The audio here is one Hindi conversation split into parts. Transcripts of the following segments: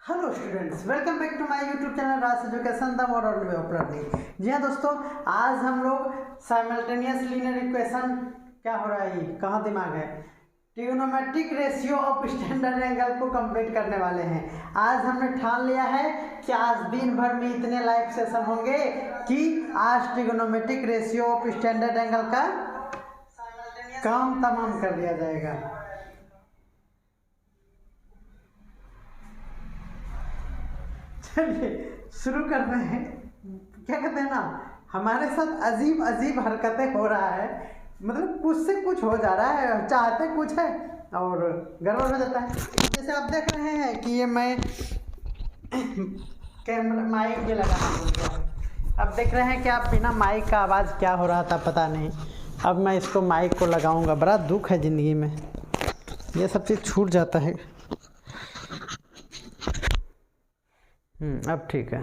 Hello students, welcome back to my YouTube channel Raj education the modern way of learning. जी हाँ दोस्तों, आज हम लोग साइमल्टेनियस लीनियर इक्वेशन क्या हो रहा है, कहाँ दिमाग है, trigonometric ratio of standard angle को कंप्लीट करने वाले हैं। आज हमने ठान लिया है कि आज दिन भर में इतने लाइव सेशन होंगे कि आज trigonometric ratio of standard angle का काम तमाम कर दिया जाएगा। चलिए शुरू करते हैं। क्या कहते हैं ना, हमारे साथ अजीब अजीब हरकतें हो रहा है, मतलब कुछ से कुछ हो जा रहा है, चाहते कुछ है और गड़बड़ हो जाता है। जैसे आप देख रहे हैं कि ये मैं कैमरा माइक भी लगाना भूल गया। अब देख रहे हैं कि आप बिना माइक का आवाज़ क्या हो रहा था पता नहीं। अब मैं इसको माइक को लगाऊंगा। बड़ा दुख है ज़िंदगी में, ये सब चीज़ छूट जाता है। अब ठीक है।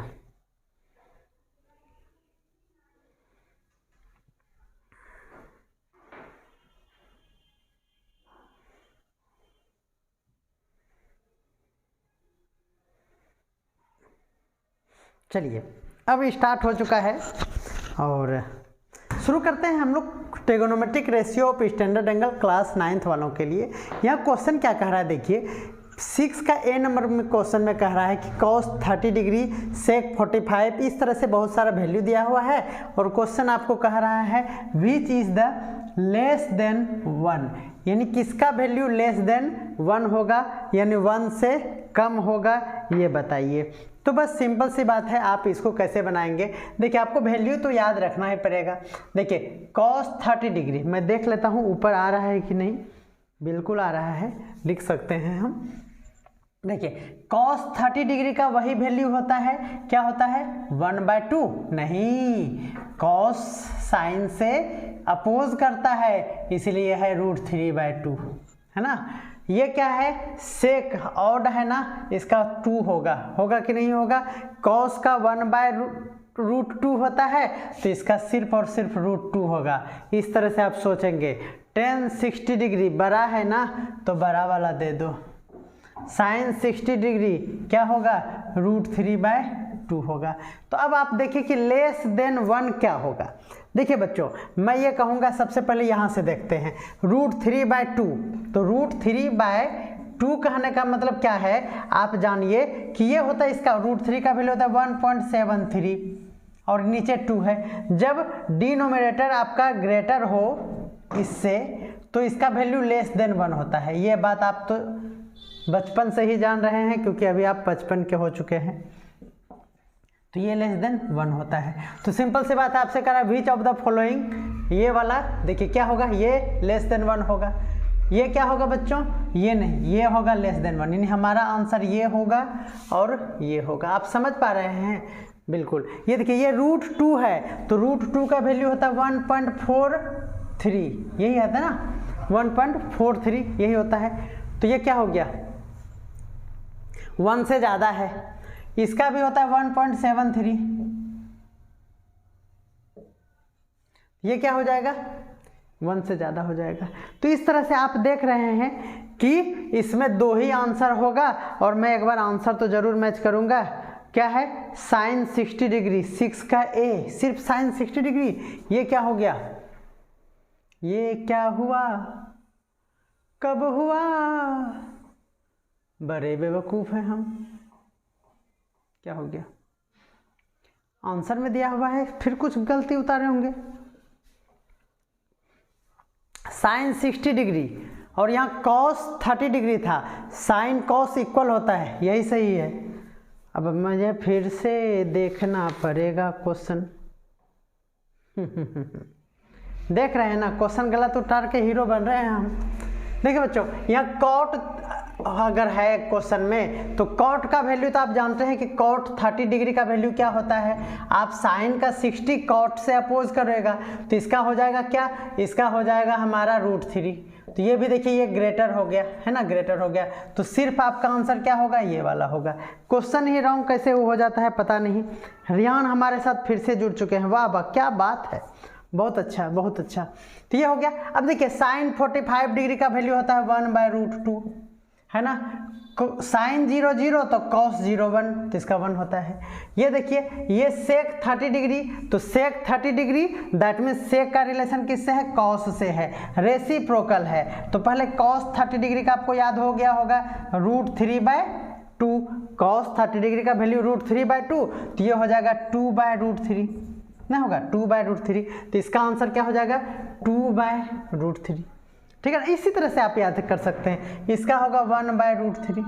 चलिए अब स्टार्ट हो चुका है और शुरू करते हैं हम लोग trigonometric ratio of standard angle class 9th वालों के लिए। यहाँ क्वेश्चन क्या कह रहा है, देखिए 6 का ए नंबर में क्वेश्चन में कह रहा है कि cos 30 डिग्री sec 45, इस तरह से बहुत सारा वैल्यू दिया हुआ है और क्वेश्चन आपको कह रहा है which is the less than 1, यानी किसका वैल्यू लेस देन 1 होगा, यानी 1 से कम होगा, ये बताइए। तो बस सिंपल सी बात है, आप इसको कैसे बनाएंगे। देखिए आपको वैल्यू तो याद रखना ही पड़ेगा। देखिए cos 30 डिग्री मैं देख लेता हूँ ऊपर आ रहा है कि नहीं, बिल्कुल आ रहा है, लिख सकते हैं हम। देखिए cos 30 डिग्री का वही वैल्यू होता है, क्या होता है 1/2, नहीं, cos साइन से अपोज करता है, इसलिए है √3/2, है ना। ये क्या है, सेक ऑड है ना, इसका 2 होगा कि नहीं होगा। cos का 1/√2 होता है तो इसका सिर्फ और सिर्फ √2 होगा। इस तरह से आप सोचेंगे। tan 60 डिग्री बड़ा है ना तो बड़ा वाला दे दो। sin 60 डिग्री क्या होगा, √3/2 होगा। तो अब आप देखिए कि लेस देन 1 क्या होगा। देखिए बच्चों, मैं ये कहूँगा सबसे पहले यहाँ से देखते हैं √3/2। तो √3/2 कहने का मतलब क्या है, आप जानिए कि ये होता है, इसका √3 का वैल्यू होता है 1.73 और नीचे 2 है। जब डिनोमिनेटर आपका ग्रेटर हो इससे तो इसका वैल्यू लेस देन 1 होता है। ये बात आप तो बचपन से ही जान रहे हैं क्योंकि अभी आप 55 के हो चुके हैं। तो ये लेस देन 1 होता है। तो सिंपल सी बात है, आपसे कह रहा है विच ऑफ द फॉलोइंग, ये वाला देखिए क्या होगा, ये लेस देन 1 होगा। ये क्या होगा बच्चों, ये नहीं, ये होगा लेस देन 1, यानी हमारा आंसर ये होगा और ये होगा। आप समझ पा रहे हैं, बिल्कुल। ये देखिए ये √2 है तो √2 का वैल्यू होता है 1.43, यही आता है ना, 1.43 यही होता है। तो ये क्या हो गया, 1 से ज़्यादा है। इसका भी होता है 1.73, ये क्या हो जाएगा, 1 से ज़्यादा हो जाएगा। तो इस तरह से आप देख रहे हैं कि इसमें 2 ही आंसर होगा और मैं एक बार आंसर तो ज़रूर मैच करूँगा। क्या है, sin 60 डिग्री, 6 का ए सिर्फ sin 60 डिग्री। ये क्या हो गया, ये क्या हुआ, कब हुआ, बड़े बेवकूफ़ हैं हम। क्या हो गया, आंसर में दिया हुआ है, फिर कुछ गलती उतारे होंगे। sin 60 डिग्री और यहाँ cos 30 डिग्री था, sin cos इक्वल होता है, यही सही है। अब मुझे फिर से देखना पड़ेगा क्वेश्चन। देख रहे हैं ना, क्वेश्चन गलत उतार के हीरो बन रहे हैं हम। देखिए बच्चों, यहाँ cot अगर है क्वेश्चन में तो cot का वैल्यू तो आप जानते हैं कि cot 30 डिग्री का वैल्यू क्या होता है, आप sin का 60 cot से अपोज करेगा तो इसका हो जाएगा क्या, इसका हो जाएगा हमारा √3। तो ये भी देखिए ये ग्रेटर हो गया है ना, ग्रेटर हो गया। तो सिर्फ आपका आंसर क्या होगा, ये वाला होगा। क्वेश्चन ही रॉन्ग कैसे हो जाता है पता नहीं। रियान हमारे साथ फिर से जुड़ चुके हैं, वाह वाह क्या बात है, बहुत अच्छा बहुत अच्छा। तो ये हो गया। अब देखिए sin 45 डिग्री का वैल्यू होता है 1/√2, है ना, साइन 0 0 तो कॉस 0 1, तो इसका 1 होता है। ये देखिए ये सेक 30 डिग्री, तो सेक 30 डिग्री दैट मीन्स सेक का रिलेशन किससे है, कॉस से है, रेसिप्रोकल है। तो पहले कॉस 30 डिग्री का आपको याद हो गया होगा √3/2, कॉस 30 डिग्री का वैल्यू √3/2, तो ये हो जाएगा 2/√3 ना, होगा 2/√3, तो इसका आंसर क्या हो जाएगा 2/√3। ठीक है ना, इसी तरह से आप याद कर सकते हैं, इसका होगा 1/√3।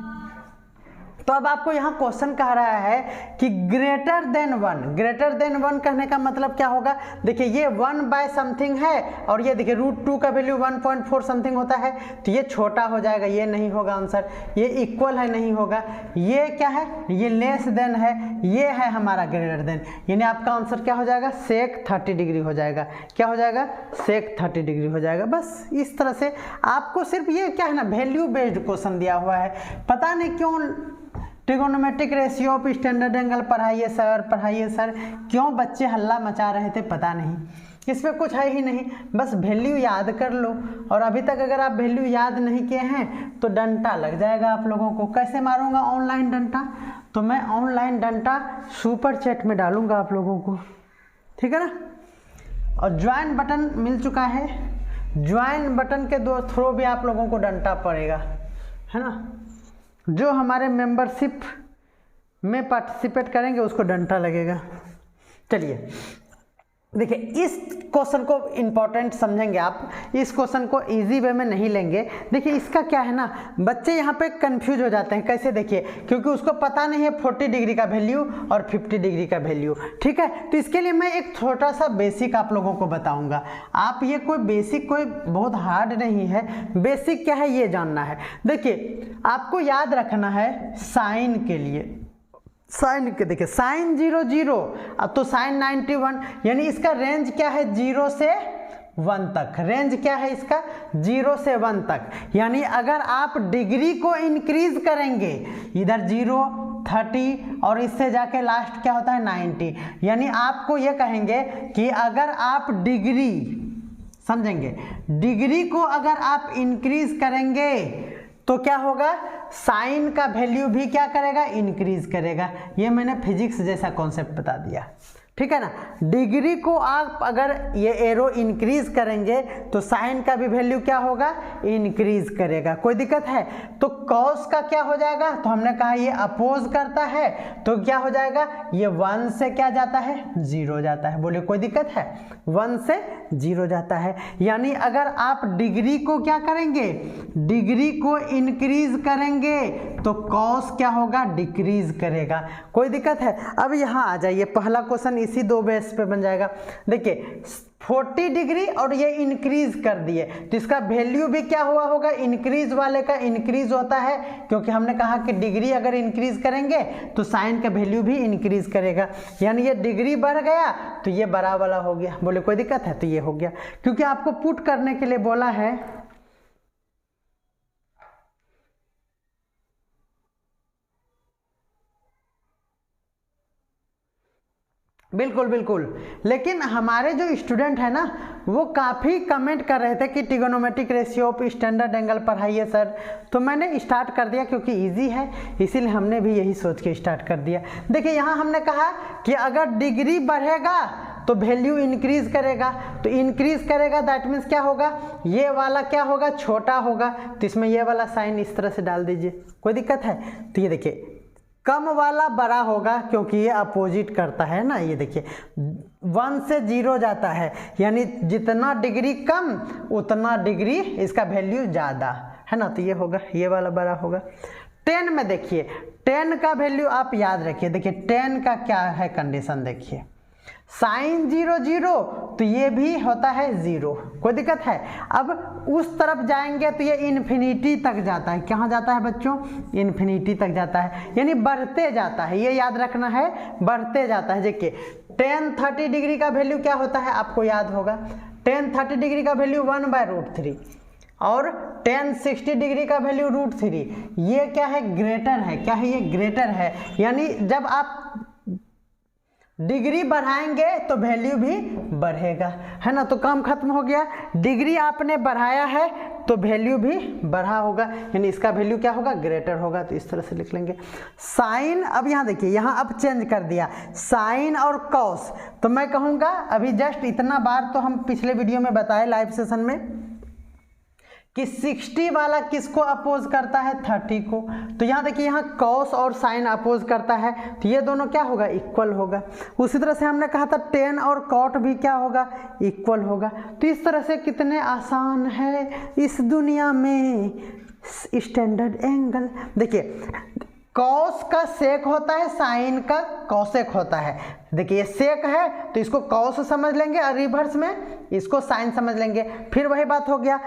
तो अब आपको यहाँ क्वेश्चन कह रहा है कि ग्रेटर देन 1, ग्रेटर देन 1 कहने का मतलब क्या होगा, देखिए ये 1/समथिंग है और ये देखिए √2 का वैल्यू 1.4 समथिंग होता है, तो ये छोटा हो जाएगा, ये नहीं होगा आंसर, ये इक्वल है नहीं होगा, ये क्या है, ये लेस देन है, ये है हमारा ग्रेटर देन, यानी आपका आंसर क्या हो जाएगा, सेक 30 डिग्री हो जाएगा। क्या हो जाएगा, सेक 30 डिग्री हो जाएगा। बस इस तरह से आपको सिर्फ ये क्या है ना, वैल्यू बेस्ड क्वेश्चन दिया हुआ है। पता नहीं क्यों trigonometric ratio of standard angle पढ़ाइए सर, क्यों बच्चे हल्ला मचा रहे थे पता नहीं, इसमें कुछ है ही नहीं, बस वैल्यू याद कर लो। और अभी तक अगर आप वैल्यू याद नहीं किए हैं तो डंटा लग जाएगा आप लोगों को। कैसे मारूंगा ऑनलाइन डंटा, तो मैं ऑनलाइन डंटा सुपर चैट में डालूंगा आप लोगों को, ठीक है ना। और ज्वाइन बटन मिल चुका है, ज्वाइन बटन के थ्रू भी आप लोगों को डंटा पड़ेगा, है ना। जो हमारे मेंबरशिप में पार्टिसिपेट करेंगे उसको डंटा लगेगा। चलिए देखिए, इस क्वेश्चन को इम्पोर्टेंट समझेंगे आप, इस क्वेश्चन को इजी वे में नहीं लेंगे। देखिए इसका क्या है ना, बच्चे यहाँ पे कंफ्यूज हो जाते हैं। कैसे, देखिए क्योंकि उसको पता नहीं है 40 डिग्री का वैल्यू और 50 डिग्री का वैल्यू, ठीक है। तो इसके लिए मैं एक छोटा सा बेसिक आप लोगों को बताऊंगा। आप ये कोई बेसिक कोई बहुत हार्ड नहीं है, बेसिक क्या है ये जानना है। देखिए आपको याद रखना है साइन के लिए, साइन के देखिए साइन 0 0, अब तो साइन 91, यानी इसका रेंज क्या है 0 से 1 तक, रेंज क्या है इसका 0 से 1 तक। यानी अगर आप डिग्री को इंक्रीज करेंगे, इधर 0 30 और इससे जाके लास्ट क्या होता है 90, यानी आपको ये कहेंगे कि अगर आप डिग्री, समझेंगे, डिग्री को अगर आप इंक्रीज करेंगे तो क्या होगा, साइन का वैल्यू भी क्या करेगा, इंक्रीज करेगा। ये मैंने फिजिक्स जैसा कॉन्सेप्ट बता दिया, ठीक है ना। डिग्री को आप अगर ये एरो इंक्रीज करेंगे तो साइन का भी वैल्यू क्या होगा, इंक्रीज करेगा। कोई दिक्कत है, तो कॉस का क्या हो जाएगा, तो हमने कहा ये अपोज करता है, तो क्या हो जाएगा, ये 1 से क्या जाता है 0 जाता है। बोलिए कोई दिक्कत है, 1 से 0 जाता है। यानी अगर आप डिग्री को क्या करेंगे, डिग्री को इंक्रीज करेंगे तो कॉस क्या होगा, डिक्रीज करेगा। कोई दिक्कत है। अब यहाँ आ जाइए, पहला क्वेश्चन इसी 2 बेस पे बन जाएगा। देखिए 40 डिग्री और ये इंक्रीज कर दिए, तो इसका वैल्यू भी क्या हुआ होगा, इंक्रीज वाले का इंक्रीज होता है, क्योंकि हमने कहा कि डिग्री अगर इंक्रीज करेंगे तो साइन का वैल्यू भी इंक्रीज करेगा। यानी ये डिग्री बढ़ गया तो ये बड़ा वाला हो गया। बोले कोई दिक्कत है, तो ये हो गया, क्योंकि आपको पुट करने के लिए बोला है। बिल्कुल बिल्कुल, लेकिन हमारे जो स्टूडेंट है ना वो काफ़ी कमेंट कर रहे थे कि trigonometric ratio of standard angle पढ़ाइए सर, तो मैंने स्टार्ट कर दिया क्योंकि इजी है, इसीलिए हमने भी यही सोच के स्टार्ट कर दिया। देखिए यहाँ हमने कहा कि अगर डिग्री बढ़ेगा तो वैल्यू इंक्रीज करेगा, तो इंक्रीज करेगा दैट मीन्स क्या होगा, ये वाला क्या होगा, छोटा होगा, तो इसमें ये वाला साइन इस तरह से डाल दीजिए। कोई दिक्कत है, तो ये देखिए कम वाला बड़ा होगा क्योंकि ये अपोजिट करता है ना। ये देखिए 1 से 0 जाता है, यानी जितना डिग्री कम उतना डिग्री इसका वैल्यू ज़्यादा है ना, तो ये होगा, ये वाला बड़ा होगा। 10 में देखिए 10 का वैल्यू आप याद रखिए। देखिए 10 का क्या है कंडीशन, देखिए साइन 0 0 तो ये भी होता है 0, कोई दिक्कत है। अब उस तरफ जाएंगे तो ये इन्फिनिटी तक जाता है। कहाँ जाता है बच्चों, इन्फिनिटी तक जाता है, यानी बढ़ते जाता है, ये याद रखना है, बढ़ते जाता है। देखिए tan 30 डिग्री का वैल्यू क्या होता है आपको याद होगा, tan 30 डिग्री का वैल्यू 1/√3 और tan 60 डिग्री का वैल्यू √3। ये क्या है, ग्रेटर है, क्या है ये, ग्रेटर है। यानी जब आप डिग्री बढ़ाएंगे तो वैल्यू भी बढ़ेगा, है ना। तो काम खत्म हो गया। डिग्री आपने बढ़ाया है तो वैल्यू भी बढ़ा होगा, यानी इसका वैल्यू क्या होगा, ग्रेटर होगा। तो इस तरह से लिख लेंगे। साइन, अब यहाँ देखिए, यहाँ अब चेंज कर दिया साइन और कॉस। तो मैं कहूँगा अभी जस्ट इतना बार तो हम पिछले वीडियो में बताए लाइव सेशन में कि 60 वाला किसको अपोज करता है, 30 को। तो यहाँ देखिए, यहाँ कॉस और साइन अपोज करता है, तो ये दोनों क्या होगा, इक्वल होगा। उसी तरह से हमने कहा था टेन और कॉट भी क्या होगा, इक्वल होगा। तो इस तरह से कितने आसान है इस दुनिया में स्टैंडर्ड एंगल। देखिए, कॉस का सेक होता है, साइन का कॉसेक होता है। देखिए, ये सेक है तो इसको कॉस समझ लेंगे और रिवर्स में इसको साइन समझ लेंगे। फिर वही बात हो गया,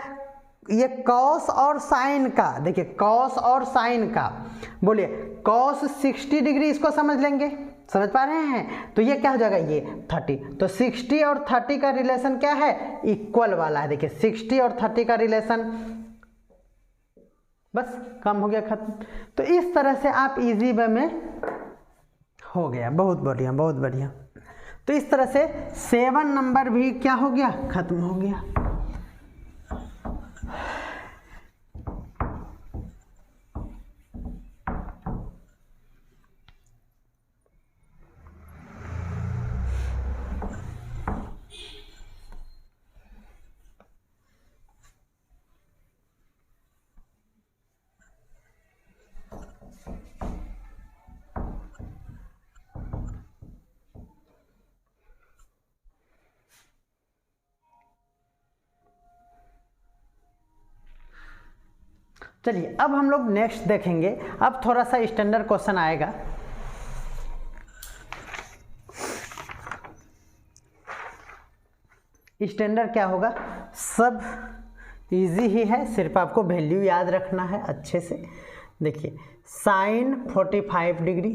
ये कॉस और साइन का, देखिए कॉस और साइन का, बोलिए कॉस 60 डिग्री इसको समझ लेंगे, समझ पा रहे हैं। तो ये क्या हो जाएगा, ये 30। तो 60 और 30 का रिलेशन क्या है, इक्वल वाला है। देखिए 60 और 30 का रिलेशन, बस काम हो गया, खत्म। तो इस तरह से आप इजी वे में हो गया। बहुत बढ़िया, बहुत बढ़िया। तो इस तरह से 7 नंबर भी क्या हो गया, खत्म हो गया। चलिए, अब हम लोग नेक्स्ट देखेंगे। अब थोड़ा सा स्टैंडर्ड क्वेश्चन आएगा। स्टैंडर्ड क्या होगा, सब इजी ही है, सिर्फ आपको वैल्यू याद रखना है अच्छे से। देखिए, sine 45 degree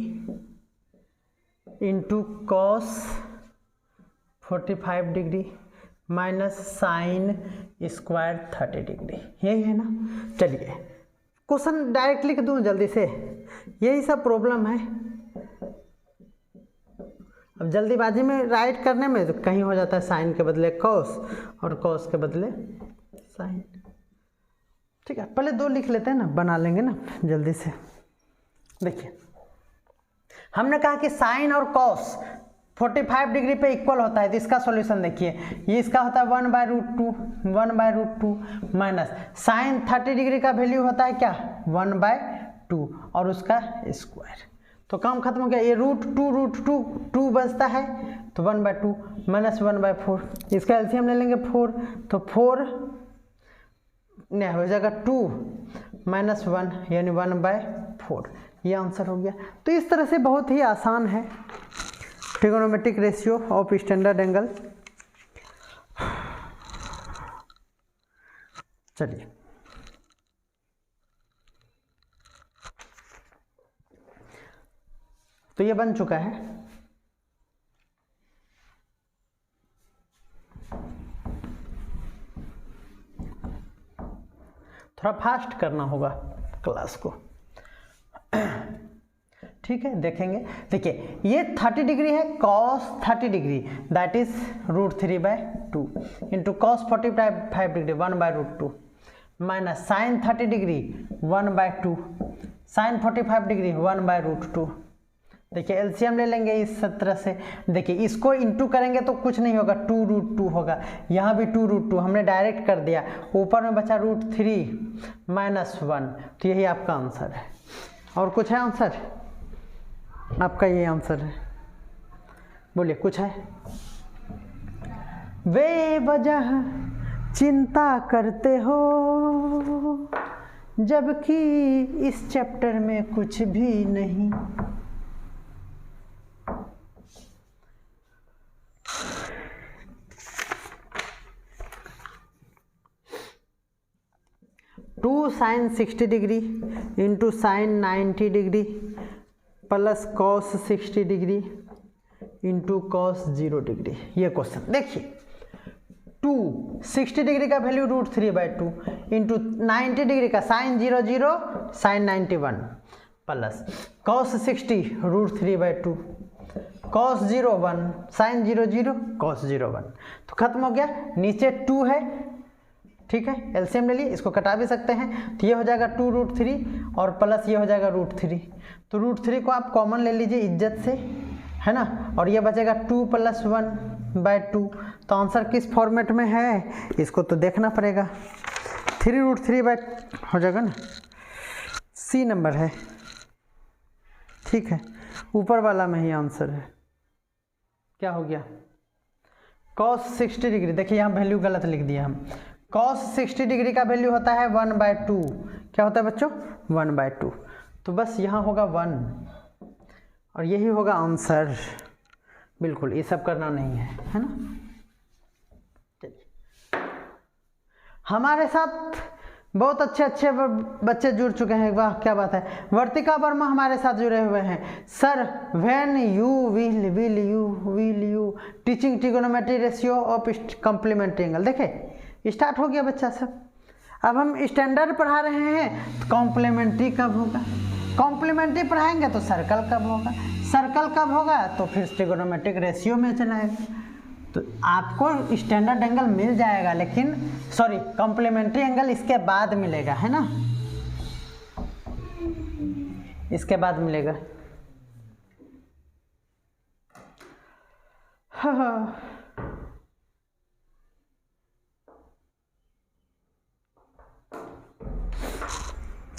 into cos 45 degree minus sine square 30 degree, यही है ना। चलिए, क्वेश्चन डायरेक्ट लिख दूं जल्दी से, यही सब प्रॉब्लम है। अब जल्दीबाजी में राइट करने में तो कहीं हो जाता है साइन के बदले कॉस और कॉस के बदले साइन। ठीक है, पहले 2 लिख लेते हैं ना, बना लेंगे ना जल्दी से। देखिए, हमने कहा कि साइन और कॉस 45 डिग्री पे इक्वल होता है। तो इसका सॉल्यूशन देखिए, ये इसका होता है 1/√2 माइनस साइन 30 डिग्री का वैल्यू होता है क्या, 1/2 और उसका स्क्वायर। तो काम खत्म हो गया। ये √2 बचता है, तो 1/2 माइनस 1/4, इसका एलसीएम ले लेंगे 4, तो 4 नहीं हो जाएगा 2 माइनस 1 यानी 1/4, ये आंसर हो गया। तो इस तरह से बहुत ही आसान है trigonometric ratio of standard angle. चलिए, तो ये बन चुका है। थोड़ा फास्ट करना होगा क्लास को, ठीक है। देखेंगे, देखिए ये 30 डिग्री है, cos 30 degree that is √3/2 into cos 45 degree 1/√2 minus sine 30 degree 1/2 sine 45 degree 1/√2। देखिए एलसीएम ले लेंगे इस तरह से। देखिए इसको इंटू करेंगे तो कुछ नहीं होगा, 2√2 होगा। यहाँ भी 2√2 हमने डायरेक्ट कर दिया, ऊपर में बचा √3 माइनस 1। तो यही आपका आंसर है। और कुछ है आंसर? आपका ये आंसर है। बोलिए, कुछ है? बेवजह चिंता करते हो जबकि इस चैप्टर में कुछ भी नहीं। Two sine 60 degree into sine 90 degree plus cos 60 degree into cos 0 degree. ये क्वेश्चन देखिए, 60 डिग्री का वैल्यू √3/2 इंटू 90 डिग्री का sine 0 sine 91 plus cos 60 √3/2 cos 0 1, sin 0 0, cos 0 1। तो खत्म हो गया। नीचे 2 है, ठीक है, एलसीएम ले लिए, इसको कटा भी सकते हैं। तो ये हो जाएगा 2√3 और प्लस ये हो जाएगा √3। तो √3 को आप कॉमन ले लीजिए इज्जत से, है ना, और ये बचेगा 2 + 1/2। तो आंसर किस फॉर्मेट में है इसको तो देखना पड़ेगा। 3√3 हो जाएगा ना, सी नंबर है, ठीक है, ऊपर वाला में ही आंसर है। क्या हो गया, cos 60 डिग्री, देखिए यहाँ वैल्यू गलत लिख दिया हम। cos 60 डिग्री का वैल्यू होता है 1/2। क्या होता है बच्चों, 1/2। तो बस यहाँ होगा 1 और यही होगा आंसर। बिल्कुल, ये सब करना नहीं है ना। चलिए, हमारे साथ बहुत अच्छे बच्चे जुड़ चुके हैं, वाह क्या बात है। वर्तिका वर्मा हमारे साथ जुड़े हुए हैं। Sir when you will you teaching trigonometry ratio of complementary angle. देखे स्टार्ट हो गया बच्चा सब। अब हम स्टैंडर्ड पढ़ा रहे हैं तो कॉम्प्लीमेंट्री कब होगा, कॉम्प्लीमेंट्री पढ़ाएंगे तो सर्कल कब होगा, सर्कल कब होगा तो फिर ट्रिगोनोमेट्रिक रेशियो में चलाएगा। तो आपको स्टैंडर्ड एंगल मिल जाएगा, लेकिन सॉरी कॉम्प्लीमेंट्री एंगल इसके बाद मिलेगा, है ना, इसके बाद मिलेगा। हाँ।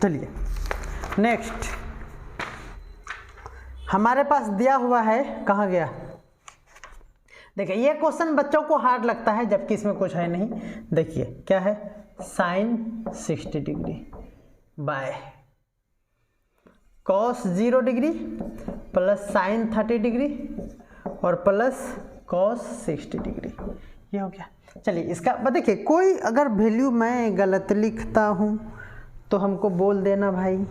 चलिए नेक्स्ट, हमारे पास दिया हुआ है, कहाँ गया, देखिए ये क्वेश्चन बच्चों को हार्ड लगता है जबकि इसमें कुछ है नहीं। देखिए क्या है, sin 60 degree by cos 0 degree plus sin 30 degree और प्लस cos 60 डिग्री, ये हो गया। चलिए इसका देखिए, कोई अगर वैल्यू मैं गलत लिखता हूँ तो हमको बोल देना भाई।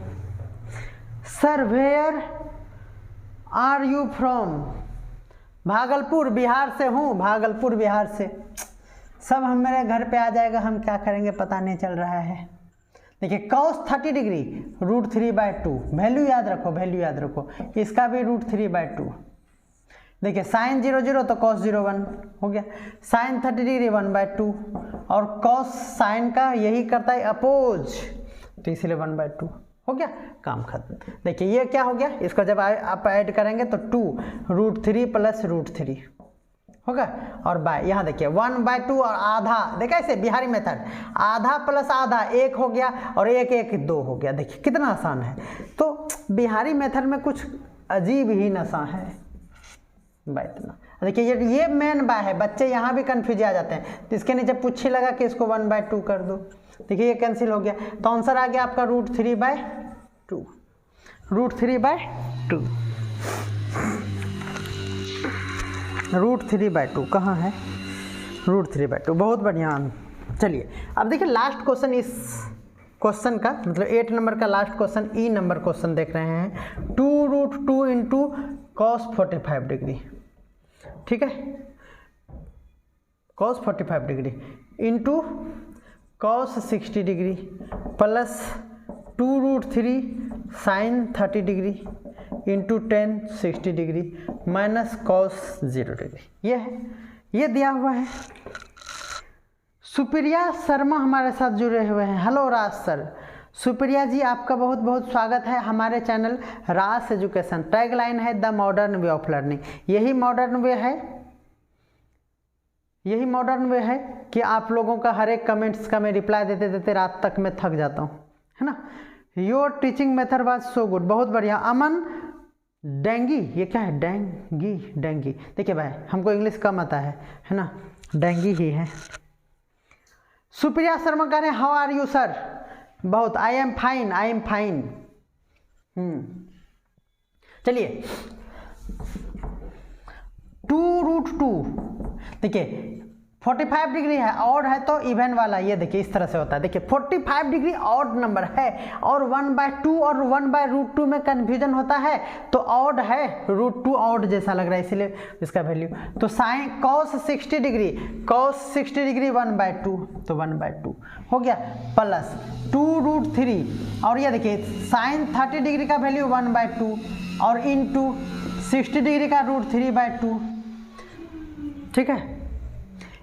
Sir where are you from, Bhagalpur Bihar से हूँ, भागलपुर बिहार से। सब हम मेरे घर पे आ जाएगा, हम क्या करेंगे पता नहीं चल रहा है। देखिए cos 30 डिग्री √3/2, वैल्यू याद रखो, वैल्यू याद रखो, इसका भी √3/2। देखिए sin 0 0 तो cos 0 1 हो गया, sin 30 डिग्री 1/2 और cos sin का यही करता है अपोज, तो इसलिए 1/2 हो गया, काम खत्म। देखिए ये क्या हो गया, इसको जब आप ऐड करेंगे तो 2√3 + √3 होगा और बाय, यहाँ देखिए 1/2 और आधा, देखा इसे बिहारी मेथड, आधा प्लस आधा 1 हो गया और 1 1 2 हो गया। देखिए कितना आसान है। तो बिहारी मेथड में कुछ अजीब ही नशा है बाय इतना। देखिए ये मेन बाय है, बच्चे यहाँ भी कन्फ्यूज आ जाते हैं। तो इसके नीचे पूछी लगा कि इसको 1/2 कर दो, देखिए ये कैंसिल हो गया, तो आंसर आ गया आपका √3/2, √3/2, √3/2 कहाँ है, √3/2, बहुत बढ़िया। चलिए अब देखिए लास्ट क्वेश्चन, इस क्वेश्चन का मतलब 8 नंबर का लास्ट क्वेश्चन, ई नंबर क्वेश्चन देख रहे हैं। 2√2 × cos 45 डिग्री, ठीक है, cos 45 degree into cos 60 degree plus 2√3 sin 30 degree into 10 60 degree minus cos 0 degree, ये है, ये दिया हुआ है। सुप्रिया शर्मा हमारे साथ जुड़े हुए हैं। हेलो राज सर, सुप्रिया जी आपका बहुत बहुत स्वागत है हमारे channel Raj education. Tag line है the modern way of learning. यही मॉडर्न वे है, यही मॉडर्न वे है कि आप लोगों का हर एक कमेंट्स का मैं रिप्लाई देते देते रात तक मैं थक जाता हूँ, है ना। Your teaching method was so good, बहुत बढ़िया। अमन डेंगी, ये क्या है, डेंगी, देखिए भाई हमको इंग्लिश कम आता है ना, डेंगी ही है। सुप्रिया शर्मा कह रहे हैं हाउ आर यू सर, बहुत, आई एम फाइन। चलिए 2√2, देखिए 45 डिग्री है, ऑड है तो इवन वाला, ये देखिए इस तरह से होता है। देखिए 45 डिग्री ऑड नंबर है और 1/2 और 1/√2 में कंफ्यूजन होता है, तो ऑड है, √2 ऑड जैसा लग रहा है इसलिए इसका वैल्यू। तो साइन cos 60 डिग्री 1/2 तो 1/2 हो गया, प्लस 2√3 और ये देखिए sin 30 डिग्री का वैल्यू 1/2 और इनटू 60 डिग्री का √3/2। ठीक है,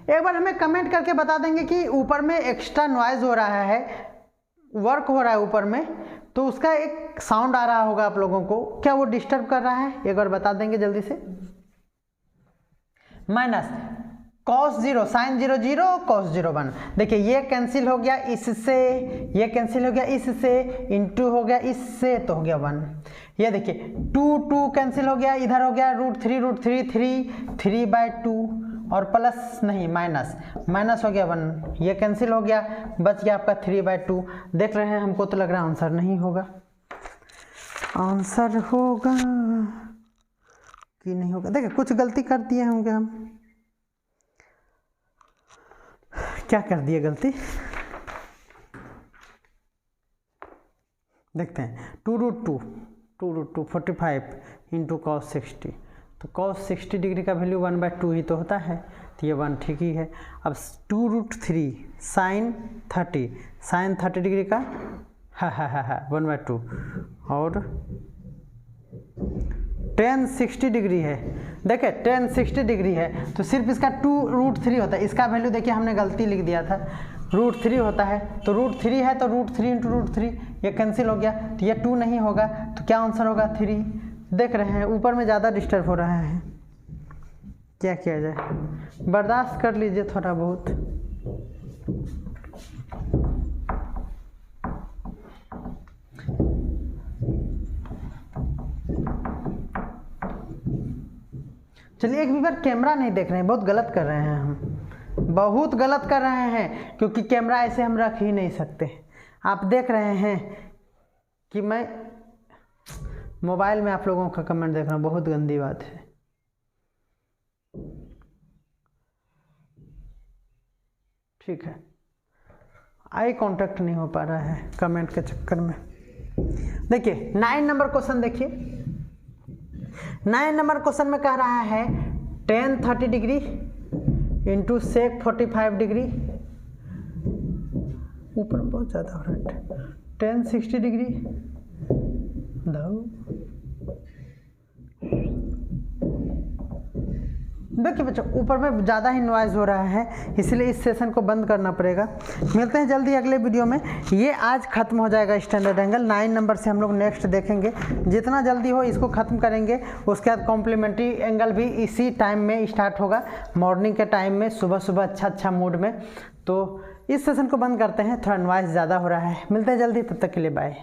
एक बार हमें कमेंट करके बता देंगे कि ऊपर में एक्स्ट्रा नॉइज हो रहा है, वर्क हो रहा है ऊपर में, तो उसका एक साउंड आ रहा होगा आप लोगों को, क्या वो डिस्टर्ब कर रहा है? एक बार बता देंगे जल्दी से। Minus cos 0 sin 0 0 cos 0 1। देखिए ये कैंसिल हो गया इससे, ये कैंसिल हो गया इससे, इंटू हो गया इससे, तो हो गया 1। ये देखिए 2 कैंसिल हो गया, इधर हो गया √3 3/2 और प्लस नहीं माइनस हो गया 1, ये कैंसिल हो गया, बच गया आपका 3/2। देख रहे हैं, हमको तो लग रहा है आंसर नहीं होगा। आंसर होगा कि नहीं होगा? देखिए कुछ गलती कर दिए होंगे हम। क्या कर दिए गलती? देखते हैं। 2√2 45 इंटू cos 60, तो cos 60 डिग्री का वैल्यू 1/2 ही तो होता है, तो ये 1 ठीक ही है। अब 2√3 sin 30 डिग्री का 1/2 और tan 60 डिग्री है। देखिए tan 60 डिग्री है तो सिर्फ इसका 2√3 होता है। इसका वैल्यू देखिए हमने गलती लिख दिया था, √3 होता है, तो √3 है तो √3 इंटू √3, ये कैंसिल हो गया, तो ये 2 नहीं होगा, तो क्या आंसर होगा? 3। देख रहे हैं ऊपर में ज़्यादा डिस्टर्ब हो रहा है, क्या किया जाए? बर्दाश्त कर लीजिए थोड़ा बहुत। चलिए एक भी बार कैमरा नहीं देख रहे हैं, बहुत गलत कर रहे हैं हम, बहुत गलत कर रहे हैं, क्योंकि कैमरा ऐसे हम रख ही नहीं सकते। आप देख रहे हैं कि मैं मोबाइल में आप लोगों का कमेंट देख रहा हूँ, बहुत गंदी बात है। ठीक है, आई कांटेक्ट नहीं हो पा रहा है कमेंट के चक्कर में। देखिए 9 नंबर क्वेश्चन देखिए, 9 नंबर क्वेश्चन में कह रहा है tan 30 degree into sec 45 degree, ऊपर बहुत ज़्यादा हो रहा है, tan 60 डिग्री देखिए बच्चों ऊपर में ज़्यादा ही नॉइज़ हो रहा है, इसलिए इस सेशन को बंद करना पड़ेगा। मिलते हैं जल्दी अगले वीडियो में। ये आज खत्म हो जाएगा स्टैंडर्ड एंगल, 9 नंबर से हम लोग नेक्स्ट देखेंगे। जितना जल्दी हो इसको ख़त्म करेंगे, उसके बाद कॉम्प्लीमेंट्री एंगल भी इसी टाइम में स्टार्ट होगा, मॉर्निंग के टाइम में, सुबह सुबह अच्छा मूड में। तो इस सेशन को बंद करते हैं, थोड़ा नॉइज़ ज़्यादा हो रहा है। मिलते हैं जल्दी, तब तक के लिए बाय।